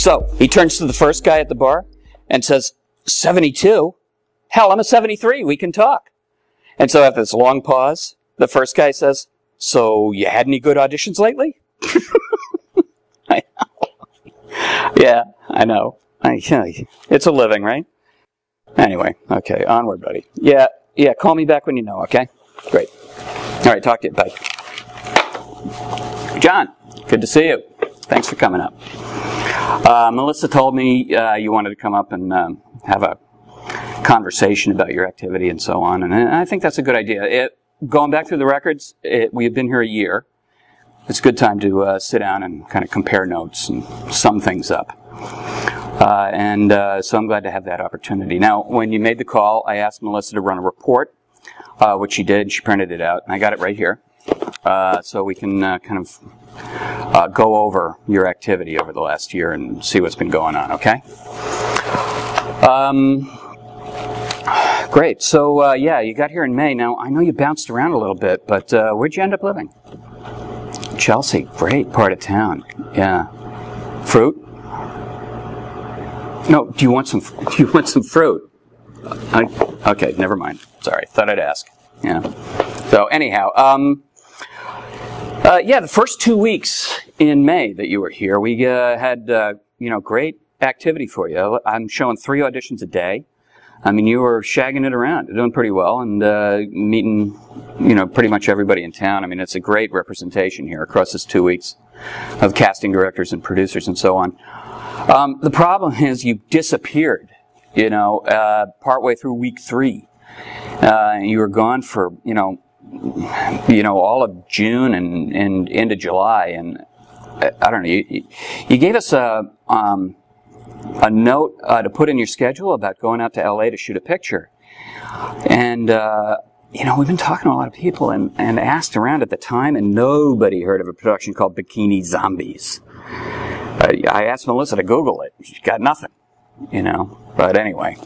So he turns to the first guy at the bar and says, 72? Hell, I'm a 73. We can talk. And so after this long pause, the first guy says, so you had any good auditions lately? I know. Yeah, I know. It's a living, right? Anyway, okay, onward, buddy. Yeah, call me back when you know, okay? Great. All right, talk to you. Bye. John, good to see you. Thanks for coming up. Melissa told me you wanted to come up and have a conversation about your activity and so on, and I think that's a good idea. Going back through the records, we have been here a year. It's a good time to sit down and kind of compare notes and sum things up. So I'm glad to have that opportunity. Now, when you made the call, I asked Melissa to run a report, which she did. She printed it out, and I got it right here. So we can kind of go over your activity over the last year and see what's been going on, okay? Great. So, yeah, you got here in May. Now, I know you bounced around a little bit, but where'd you end up living? Chelsea. Great part of town. Yeah. Fruit? No, do you want some fruit? Okay, never mind. Sorry, thought I'd ask. Yeah. So, anyhow, yeah, the first 2 weeks in May that you were here, we had, great activity for you. I'm showing 3 auditions a day. I mean, you were shagging it around, doing pretty well, and meeting, pretty much everybody in town. I mean, it's a great representation here across this 2 weeks of casting directors and producers and so on. The problem is you disappeared, partway through week 3. You were gone for, all of June and into July, and I don't know. You gave us a note to put in your schedule about going out to LA to shoot a picture. And, we've been talking to a lot of people and asked around at the time, and nobody heard of a production called Bikini Zombies. I asked Melissa to Google it. She got nothing, But anyway,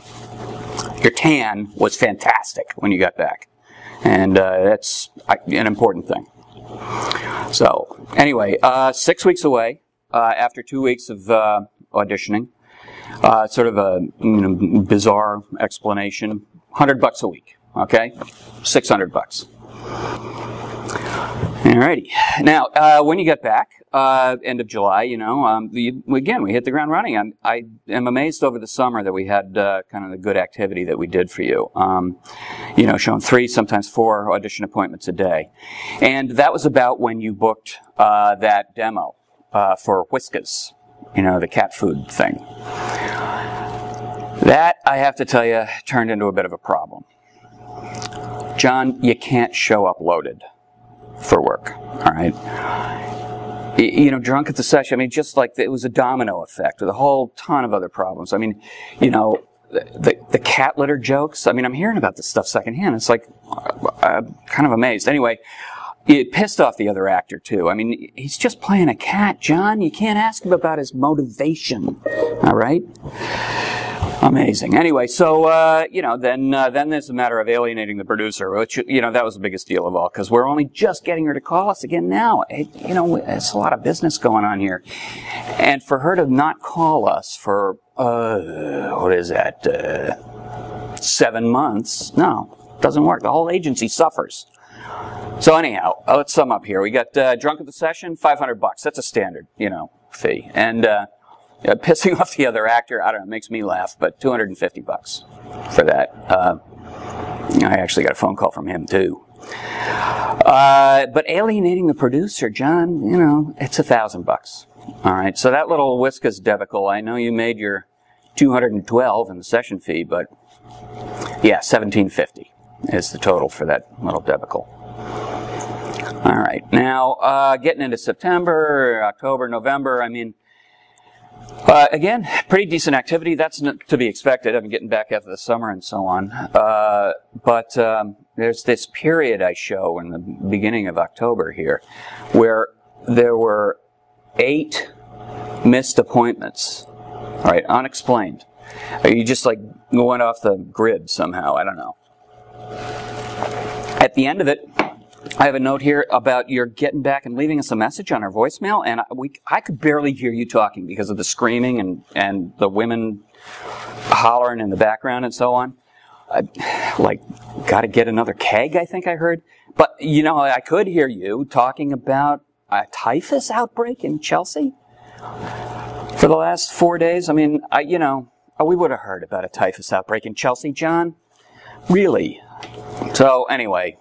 your tan was fantastic when you got back. And that's an important thing. So, anyway, 6 weeks away, after 2 weeks of auditioning. Sort of a bizarre explanation. $100 a week, okay? $600. Alrighty. Now, when you get back, end of July, again, we hit the ground running. I am amazed over the summer that we had kind of the good activity that we did for you. Showing 3, sometimes 4 audition appointments a day. And that was about when you booked that demo for Whiskas. The cat food thing. That, I have to tell you, turned into a bit of a problem. John, you can't show up loaded for work, all right? Drunk at the session, I mean, just like it was a domino effect with a whole ton of other problems. I mean, the cat litter jokes, I mean, I'm hearing about this stuff secondhand. It's like, I'm kind of amazed. Anyway, it pissed off the other actor, too. I mean, he's just playing a cat, John. You can't ask him about his motivation, all right? Amazing. Anyway, so, then there's a matter of alienating the producer, which, that was the biggest deal of all, because we're only just getting her to call us again now. It's a lot of business going on here. And for her to not call us for, 7 months, no, doesn't work. The whole agency suffers. So anyhow, let's sum up here. We got drunk at the session, $500. That's a standard, fee. And pissing off the other actor, I don't know, it makes me laugh, but $250 for that. I actually got a phone call from him too. But alienating the producer, John, it's $1,000. All right. So that little Whiskas debacle, I know you made your $212 in the session fee, but yeah, $1,750 is the total for that little debacle. All right. Now, getting into September, October, November, I mean, again, pretty decent activity. That's to be expected. I'm getting back after the summer and so on. But there's this period I show in the beginning of October here where there were 8 missed appointments. All right, unexplained. You just like went off the grid somehow. I don't know. At the end of it, I have a note here about your getting back and leaving us a message on our voicemail, and I could barely hear you talking because of the screaming and the women hollering in the background and so on. Got to get another keg, I think I heard. But, you know, I could hear you talking about a typhus outbreak in Chelsea for the last 4 days. I mean, we would have heard about a typhus outbreak in Chelsea, John. Really? So, anyway,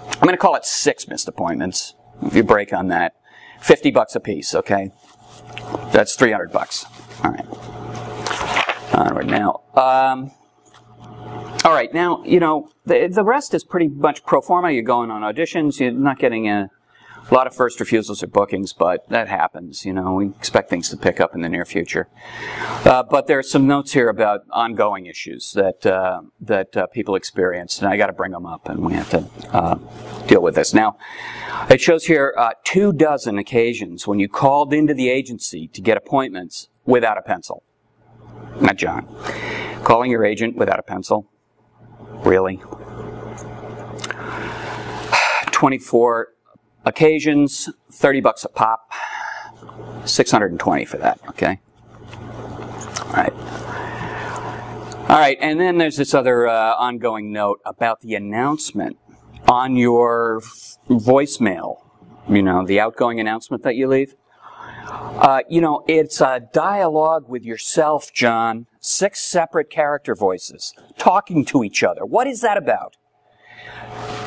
I'm going to call it 6 missed appointments. If you break on that, $50 a piece, okay? That's $300. All right. Onward now. All right, now, you know, the rest is pretty much pro forma. You're going on auditions. You're not getting a lot of first refusals or bookings, but that happens. You know, we expect things to pick up in the near future. But there are some notes here about ongoing issues that people experience, and I got to bring them up, and we have to deal with this. Now, it shows here 24 occasions when you called into the agency to get appointments without a pencil. Not John. Calling your agent without a pencil. Really? 24 occasions, $30 a pop, $620 for that, okay? All right. All right, and then there's this other ongoing note about the announcement on your voicemail, you know, the outgoing announcement that you leave. You know, it's a dialogue with yourself, John. 6 separate character voices talking to each other. What is that about?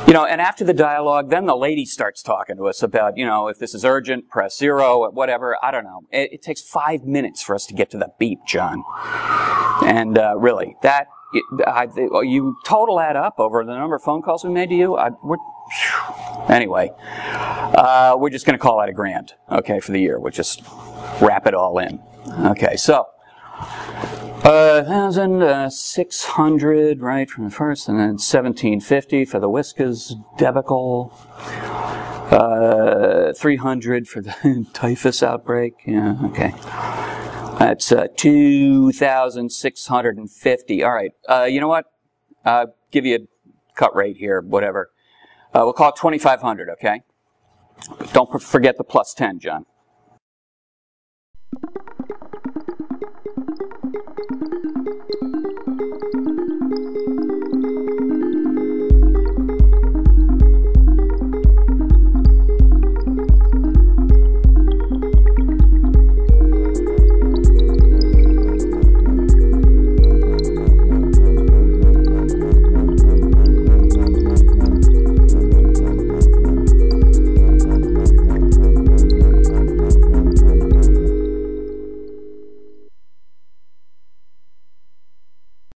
You know, and after the dialogue, then the lady starts talking to us about, you know, if this is urgent, press 0, whatever. I don't know. It takes 5 minutes for us to get to the beep, John. And really, you total that up over the number of phone calls we made to you. Anyway, we're just going to call that $1,000, okay, for the year. We'll just wrap it all in. Okay, so 1,600, right, from the first, and then 1,750 for the Whiskas debacle. 300 for the typhus outbreak. Yeah, okay. That's 2,650. All right. You know what? Give you a cut rate here, whatever. We'll call it 2,500, okay? Don't forget the plus 10, John.